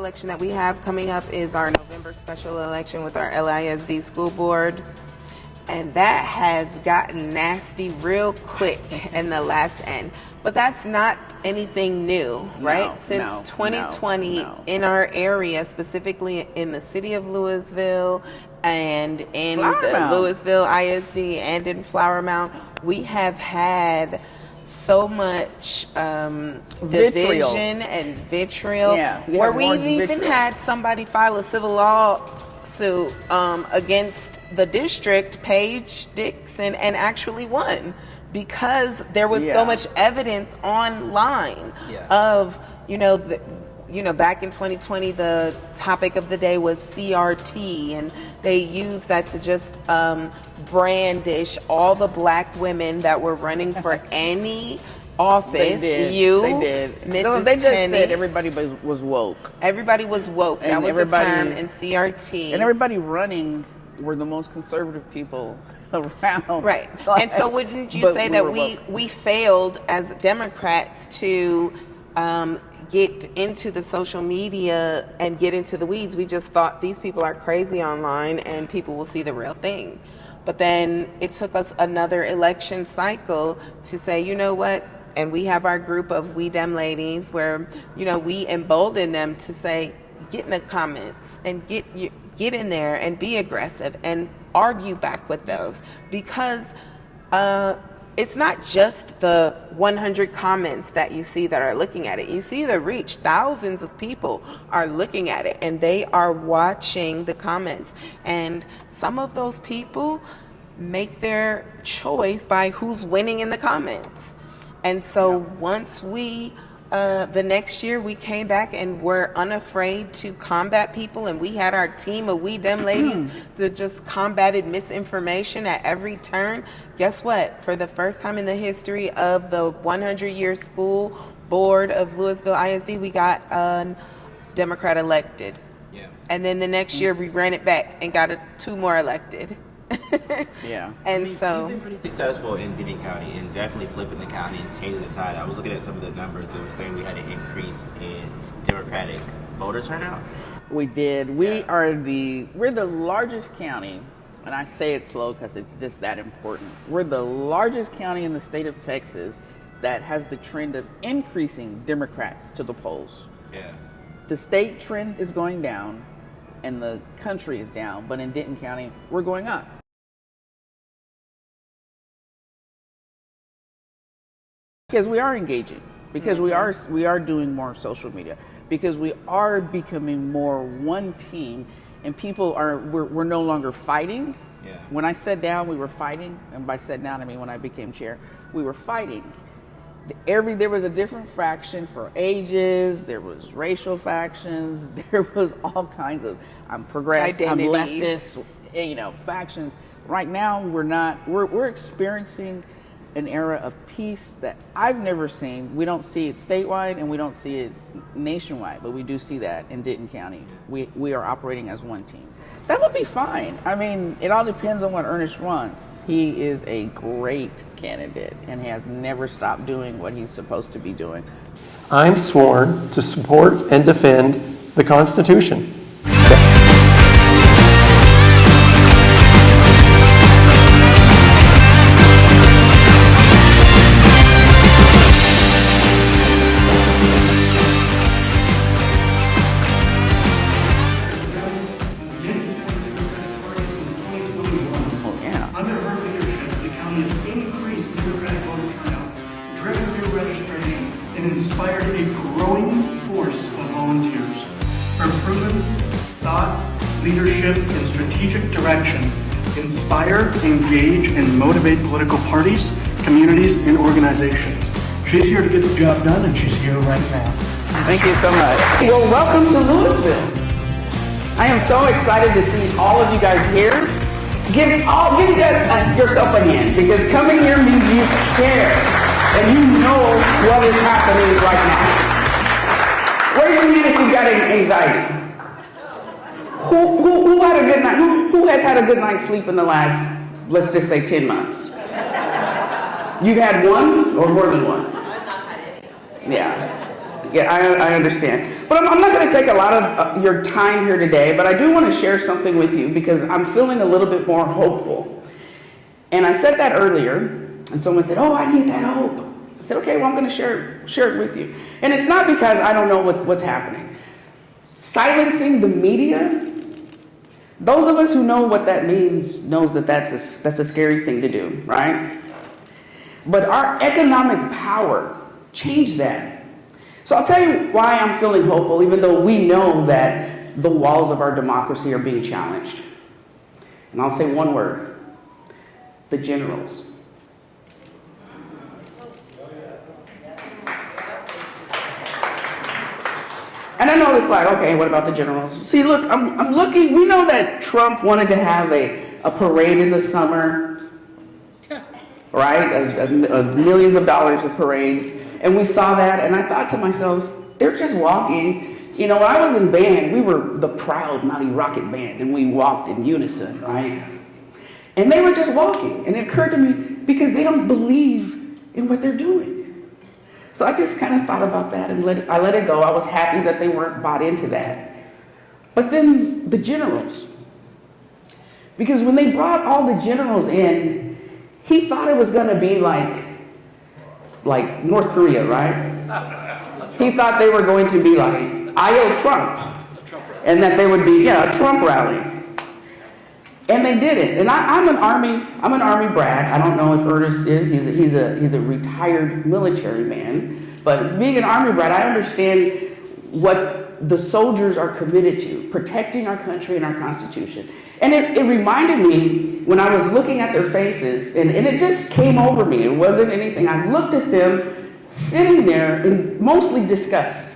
election that we have coming up is our November special election with our LISD school board. And that has gotten nasty real quick in the last end. But that's not anything new, right? Since 2020, in our area, specifically in the city of Louisville and in the Louisville ISD and in Flower Mound, we have had so much division and vitriol, where we've even had somebody file a civil lawsuit against the district, Paige Dixon, and actually won because there was so much evidence online of, back in 2020, the topic of the day was CRT, and they used that to just brandish all the black women that were running for any office. They did. Mrs. They just said everybody was woke. Everybody was woke. And that was the term in CRT. And everybody running were the most conservative people around. Right. And so wouldn't you say that we failed as Democrats to get into the social media and get into the weeds? We just thought these people are crazy online and people will see the real thing. But then it took us another election cycle to say, you know what? And we have our group of We Dem ladies where, we embolden them to say, get in the comments and get in there and be aggressive and argue back with those, because it's not just the 100 comments that you see that are looking at it. You see the reach. Thousands of people are looking at it and they are watching the comments. And some of those people make their choice by who's winning in the comments. And so once we the next year we came back and were unafraid to combat people, and we had our team of We Dem ladies that just combated misinformation at every turn. Guess what? For the first time in the history of the 100-year school board of Louisville ISD, we got a Democrat elected. Yeah. And then the next year we ran it back and got two more elected. And you've been pretty successful in Denton County and definitely flipping the county and changing the tide. I was looking at some of the numbers that were saying we had an increase in Democratic voter turnout. We did. We're the largest county, and I say it slow because it's just that important. We're the largest county in the state of Texas that has the trend of increasing Democrats to the polls. Yeah. The state trend is going down and the country is down, but in Denton County, we're going up. Because we are engaging, because we are doing more social media, because we are becoming more one team, and we're no longer fighting. Yeah. When I sat down, we were fighting, and by sat down I mean when I became chair, we were fighting. There was a different faction for ages, there was racial factions, there was all kinds of I'm progressive, I'm leftist, factions. Right now we're experiencing an era of peace that I've never seen. We don't see it statewide and we don't see it nationwide, but we do see that in Denton County. We are operating as one team. That would be fine. I mean, it all depends on what Ernest wants. He is a great candidate and has never stopped doing what he's supposed to be doing. I'm sworn to support and defend the Constitution. Inspired a growing force of volunteers. Her proven thought, leadership, and strategic direction inspire, engage, and motivate political parties, communities, and organizations. She's here to get the job done, and she's here right now. Thank you so much. Well, welcome to Louisville. I am so excited to see all of you guys here. Give yourself a hand, because coming here means you care. And you know what is happening right now. Raise your hand if you got anxiety. Who had a good night? Who has had a good night's sleep in the last, let's just say, 10 months? You've had one or more than one? Yeah. Yeah, I understand. But I'm not going to take a lot of your time here today, but I do want to share something with you because I'm feeling a little bit more hopeful. And I said that earlier, and someone said, oh, I need that hope. I said, okay, well, I'm going to share it with you. And it's not because I don't know what's happening. Silencing the media, those of us who know what that means knows that that's a scary thing to do, right? But our economic power changed that. So I'll tell you why I'm feeling hopeful, even though we know that the walls of our democracy are being challenged. And I'll say one word: the generals. And I know it's like, okay, what about the generals? See, look, I'm looking, we know that Trump wanted to have a parade in the summer, right? Millions of dollars a parade. And we saw that, and I thought to myself, they're just walking. You know, when I was in band, we were the proud Naughty Rocket Band, and we walked in unison, right? And they were just walking, and it occurred to me, because they don't believe in what they're doing. So I just kind of thought about that, and I let it go. I was happy that they weren't bought into that. But then the generals, because when they brought all the generals in, he thought it was going to be like North Korea, right? He thought they were going to be like IO Trump, and that they would be, a Trump rally. And they did it. And I'm an Army brat. I don't know if Ernest is. He's a retired military man. But being an Army brat, I understand what the soldiers are committed to, protecting our country and our Constitution. And it reminded me when I was looking at their faces, and it just came over me. It wasn't anything. I looked at them sitting there in mostly disgust,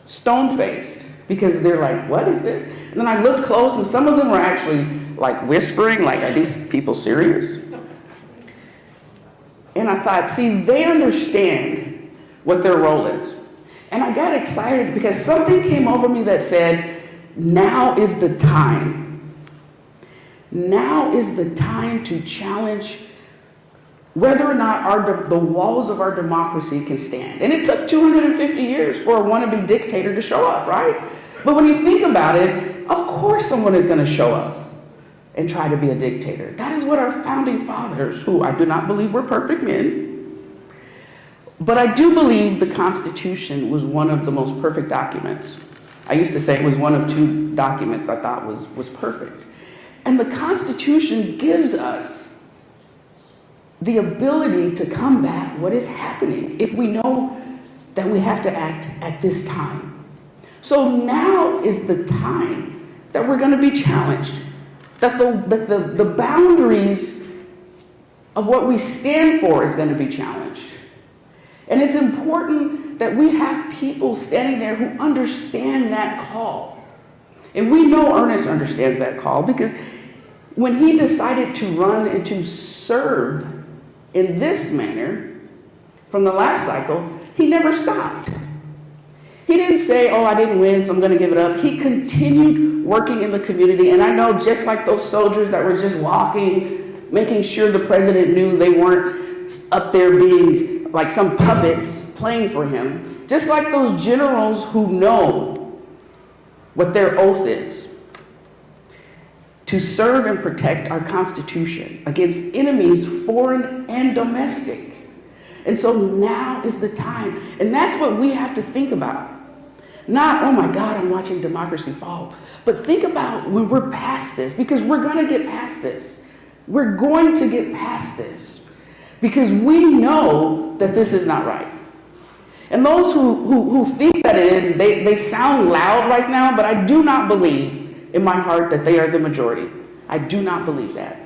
stone-faced, because they're like, what is this? And then I looked close, and some of them were actually like whispering, like, are these people serious? And I thought, see, they understand what their role is. And I got excited because something came over me that said, now is the time. Now is the time to challenge whether or not the walls of our democracy can stand. And it took 250 years for a wannabe dictator to show up, right? But when you think about it, of course someone is going to show up and try to be a dictator. That is what our founding fathers, who I do not believe were perfect men, but I do believe the Constitution was one of the most perfect documents. I used to say it was one of two documents I thought was perfect. And the Constitution gives us the ability to combat what is happening if we know that we have to act at this time. So now is the time that we're going to be challenged, that the boundaries of what we stand for is going to be challenged. And it's important that we have people standing there who understand that call. And we know Ernest understands that call, because when he decided to run and to serve in this manner from the last cycle, he never stopped. He didn't say, oh, I didn't win, so I'm going to give it up. He continued working in the community. And I know, just like those soldiers that were just walking, making sure the president knew they weren't up there being like some puppets playing for him, just like those generals who know what their oath is: to serve and protect our Constitution against enemies, foreign and domestic. And so now is the time. And that's what we have to think about. Not, oh my God, I'm watching democracy fall. But think about when we're past this, because we're going to get past this. We're going to get past this, because we know that this is not right. And those who think that it is, they sound loud right now, but I do not believe in my heart that they are the majority. I do not believe that.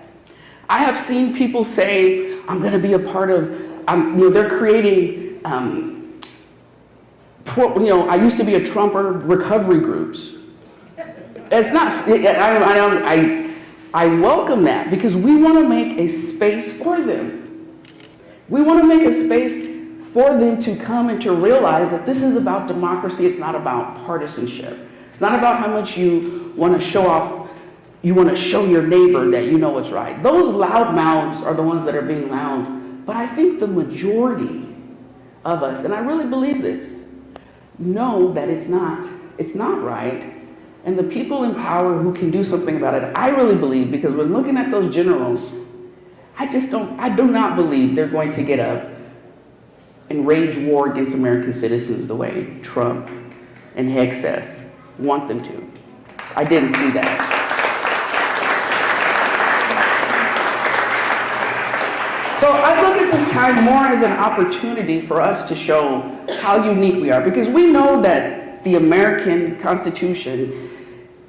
I have seen people say, I'm going to be a part of, they're creating, I used to be a Trumper, recovery groups. It's not, I welcome that, because we want to make a space for them. We want to make a space for them to come and to realize that this is about democracy. It's not about partisanship. It's not about how much you want to show off, you want to show your neighbor that you know what's right. Those loud mouths are the ones that are being loud. But I think the majority of us, and I really believe this, know that it's not right, and the people in power who can do something about it, I really believe, because when looking at those generals, I do not believe they're going to get up and wage war against American citizens the way Trump and Hegseth want them to. I didn't see that. So I look at this time more as an opportunity for us to show how unique we are, because we know that the American Constitution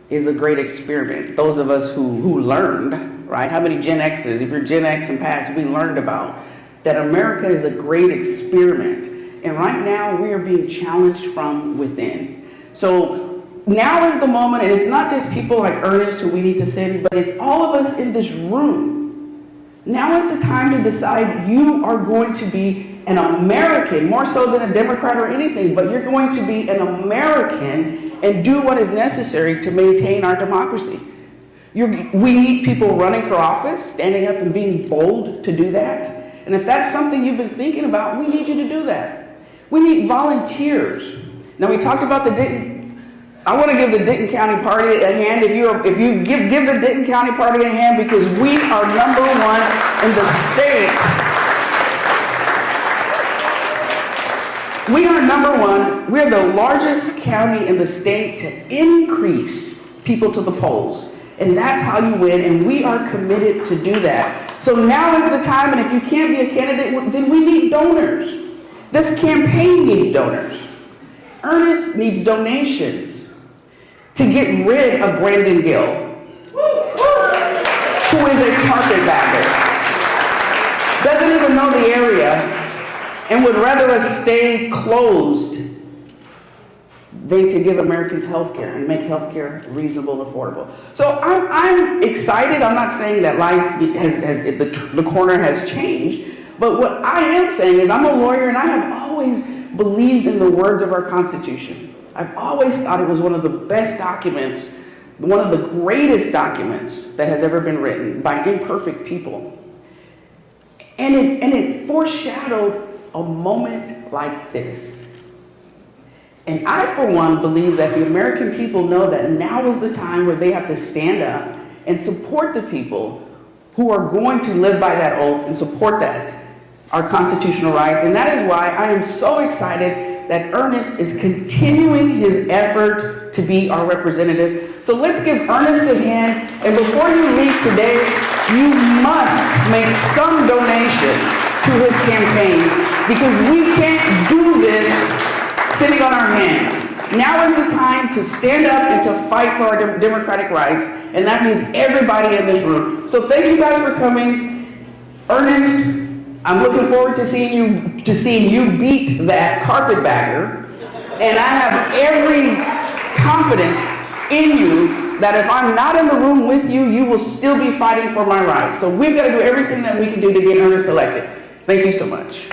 is a great experiment. Those of us who learned, right? How many Gen X's, if you're Gen X and past, we learned about that America is a great experiment. And right now we are being challenged from within. So now is the moment, and it's not just people like Ernest who we need to send, but it's all of us in this room. Now is the time to decide you are going to be an American, more so than a Democrat or anything, but you're going to be an American and do what is necessary to maintain our democracy. We need people running for office, standing up and being bold to do that. And if that's something you've been thinking about, we need you to do that. We need volunteers. Now we talked about the Denton. I want to give the Denton County Party a hand. If you give the Denton County Party a hand, because we are number one in the state. We are number one. We are the largest county in the state to increase people to the polls. And that's how you win, and we are committed to do that. So now is the time, and if you can't be a candidate, then we need donors. This campaign needs donors. Ernest needs donations to get rid of Brandon Gill, who is a carpetbagger, doesn't even know the area, and would rather us stay closed than to give Americans health care and make health care reasonable and affordable. So I'm excited. I'm not saying that life the corner has changed, but what I am saying is I'm a lawyer, and I have always believed in the words of our Constitution. I've always thought it was one of the best documents, one of the greatest documents that has ever been written by imperfect people. And it foreshadowed a moment like this. And I, for one, believe that the American people know that now is the time where they have to stand up and support the people who are going to live by that oath and support our constitutional rights. And that is why I am so excited that Ernest is continuing his effort to be our representative. So let's give Ernest a hand. And before you leave today, you must make some donation to his campaign, because we can't do this sitting on our hands. Now is the time to stand up and to fight for our democratic rights, and that means everybody in this room. So thank you guys for coming. Ernest, I'm looking forward to seeing you beat that carpetbagger, and I have every confidence in you that if I'm not in the room with you, you will still be fighting for my rights. So we've got to do everything that we can do to get Ernest elected. Thank you so much.